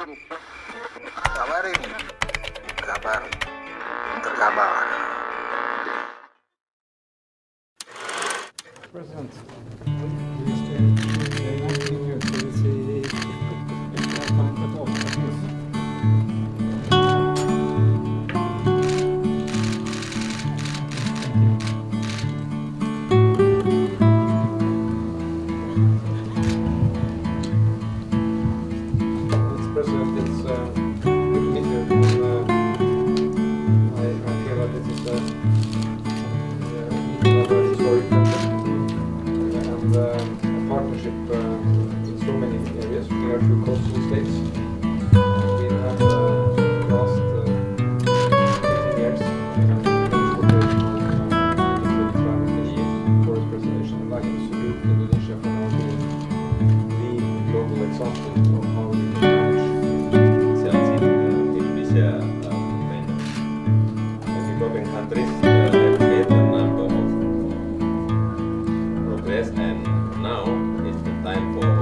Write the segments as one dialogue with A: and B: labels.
A: Kabarin, kabar, terkabar.
B: President. In so many areas, we are two coastal states. We have last 15 years forest preservation. I'd like to salute Indonesia for now being the global example of how we can manage.
C: Indonesia developing countries have made a number of progress, and now is the time for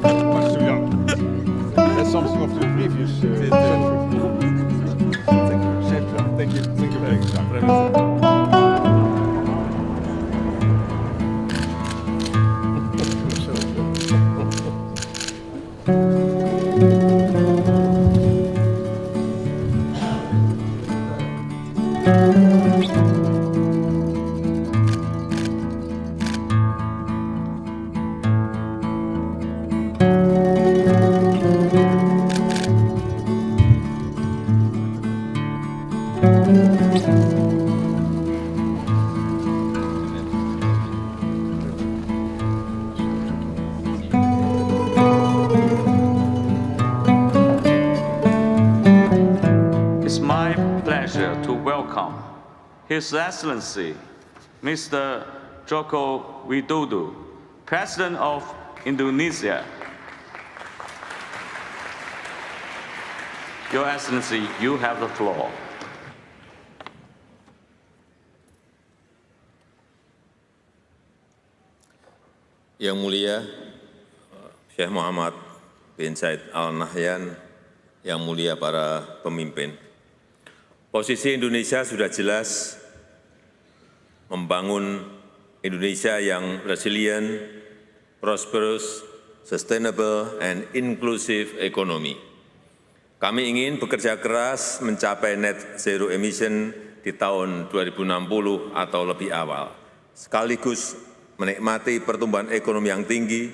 B: Much too young. That's something of the previous century. Thank you. Thank you very much.
D: It's my pleasure to welcome His Excellency Mr. Joko Widodo, President of Indonesia. Your Excellency, you have the floor.
C: Yang Mulia Syekh Muhammad bin Said Al Nahyan, yang mulia para pemimpin. Posisi Indonesia sudah jelas, membangun Indonesia yang resilient, prosperous, sustainable, and inclusive economy. Kami ingin bekerja keras mencapai net zero emission di tahun 2060 atau lebih awal, sekaligus menikmati pertumbuhan ekonomi yang tinggi,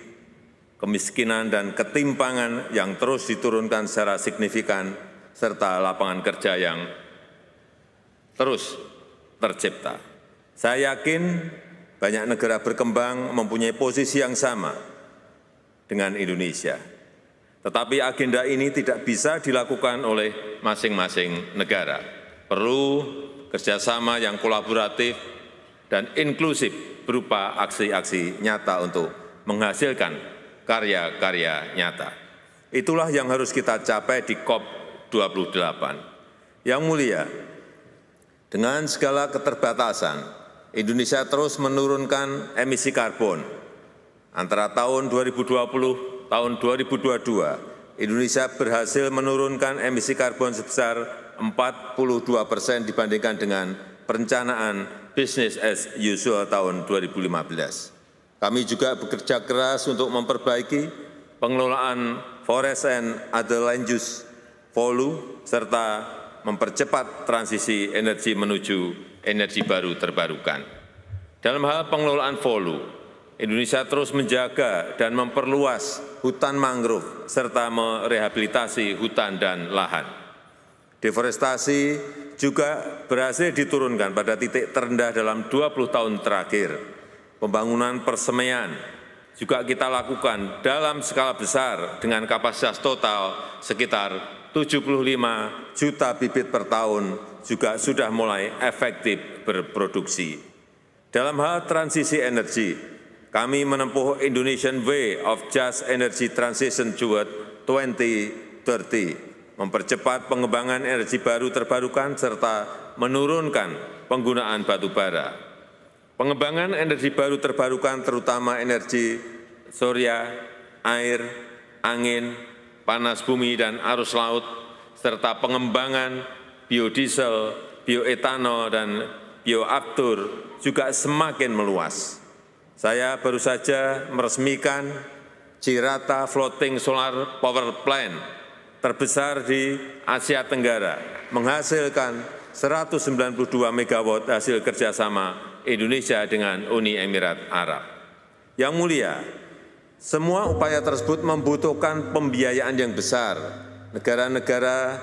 C: kemiskinan dan ketimpangan yang terus diturunkan secara signifikan, serta lapangan kerja yang terus tercipta. Saya yakin banyak negara berkembang mempunyai posisi yang sama dengan Indonesia. Tetapi agenda ini tidak bisa dilakukan oleh masing-masing negara. Perlu kerjasama yang kolaboratif dan inklusif berupa aksi-aksi nyata untuk menghasilkan karya-karya nyata. Itulah yang harus kita capai di COP28. Yang mulia, dengan segala keterbatasan, Indonesia terus menurunkan emisi karbon. Antara tahun 2020 tahun 2022, Indonesia berhasil menurunkan emisi karbon sebesar 42% dibandingkan dengan perencanaan business as usual tahun 2015. Kami juga bekerja keras untuk memperbaiki pengelolaan forest and other land use (FOLU) serta mempercepat transisi energi menuju energi baru terbarukan. Dalam hal pengelolaan FOLU, Indonesia terus menjaga dan memperluas hutan mangrove serta merehabilitasi hutan dan lahan. Deforestasi juga berhasil diturunkan pada titik terendah dalam 20 tahun terakhir. Pembangunan persemaian juga kita lakukan dalam skala besar dengan kapasitas total sekitar 75 juta bibit per tahun juga sudah mulai efektif berproduksi. Dalam hal transisi energi, kami menempuh Indonesian Way of Just Energy Transition toward 2030, mempercepat pengembangan energi baru terbarukan serta menurunkan penggunaan batu bara. Pengembangan energi baru terbarukan terutama energi surya, air, angin, panas bumi, dan arus laut, serta pengembangan biodiesel, bioetanol, dan bioaftur juga semakin meluas. Saya baru saja meresmikan Cirata Floating Solar Power Plant terbesar di Asia Tenggara, menghasilkan 192 megawatt hasil kerjasama Indonesia dengan Uni Emirat Arab. Yang mulia, semua upaya tersebut membutuhkan pembiayaan yang besar. Negara-negara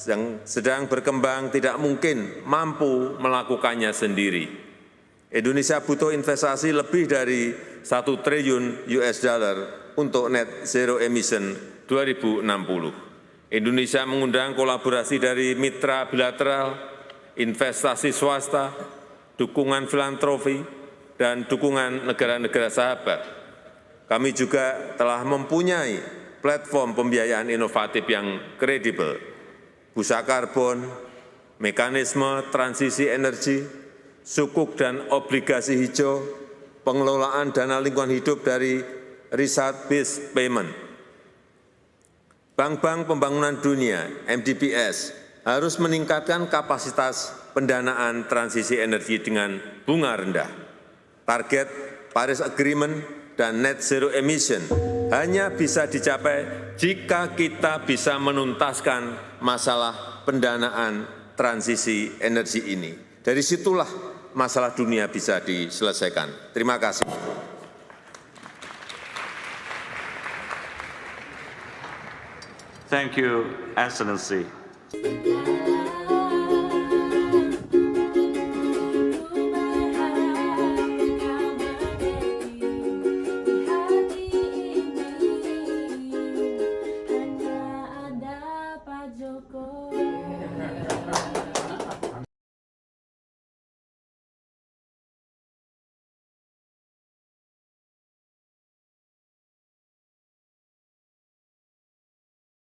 C: yang sedang berkembang tidak mungkin mampu melakukannya sendiri. Indonesia butuh investasi lebih dari 1 triliun US dollar untuk net zero emission 2060. Indonesia mengundang kolaborasi dari mitra bilateral, investasi swasta, dukungan filantropi, dan dukungan negara-negara sahabat. Kami juga telah mempunyai platform pembiayaan inovatif yang kredibel, busa karbon, mekanisme transisi energi, sukuk dan obligasi hijau, pengelolaan dana lingkungan hidup dari Research-Based Payment. Bank-bank pembangunan dunia, MDBS, harus meningkatkan kapasitas pendanaan transisi energi dengan bunga rendah. Target Paris Agreement dan net zero emission hanya bisa dicapai jika kita bisa menuntaskan masalah pendanaan transisi energi ini. Dari situlah masalah dunia bisa diselesaikan. Terima kasih.
D: Thank you, Excellency.
B: Thank you.